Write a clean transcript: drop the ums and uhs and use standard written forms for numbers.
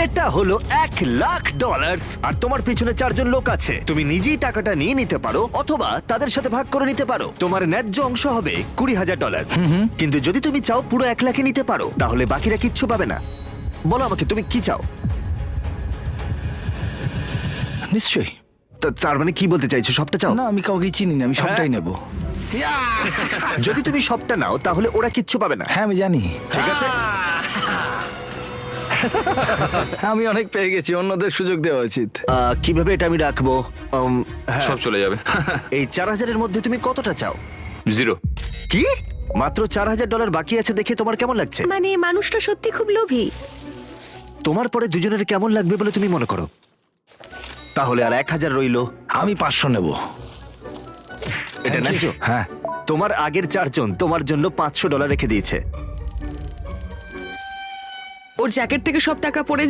এটা হলো $1,00,000 আর তোমার পিছনে 4 জন লোক আছে। তুমি নিজেই টাকাটা নিয়ে নিতে পারো অথবা তাদের সাথে ভাগ করে নিতে পারো। তোমার ন্যায্য অংশ হবে $20,000। কিন্তু যদি তুমি চাও পুরো 1,00,000 নিতে পারো, তাহলে বাকিরা কিচ্ছু পাবে না। বলো আমাকে তুমি কি চাও। নিশ্চয়ই। তার মানে কি বলতে চাইছো, সবটা চাও? না, আমি কাউকে চিনি না, আমি সবটাই নেব। যদি তুমি সবটা নাও তাহলে ওরা কিচ্ছু পাবে না। হ্যাঁ, আমি জানি। ঠিক আছে, আমি অনেক পেয়ে গেছি, অন্যদের সুযোগ দেওয়া উচিত। কিভাবে এটা আমি রাখবো? হ্যাঁ, সব চলে যাবে। এই 4,000-এর মধ্যে তুমি কতটা চাও? 0। কি মাত্র $4,000 বাকি আছে দেখে তোমার কেমন লাগছে? মানে মানুষটা সত্যি খুব লোভী। তোমার পরে দুজনের কেমন লাগবে বলে তুমি মনে করো? তাহলে আর 1,000 রইলো। আমি 500 নেব। এটা ন্যায্য? হ্যাঁ। তোমার আগের 4 জন তোমার জন্য $500 রেখে দিয়েছে। ওর জ্যাকেট থেকে সব টাকা পড়ে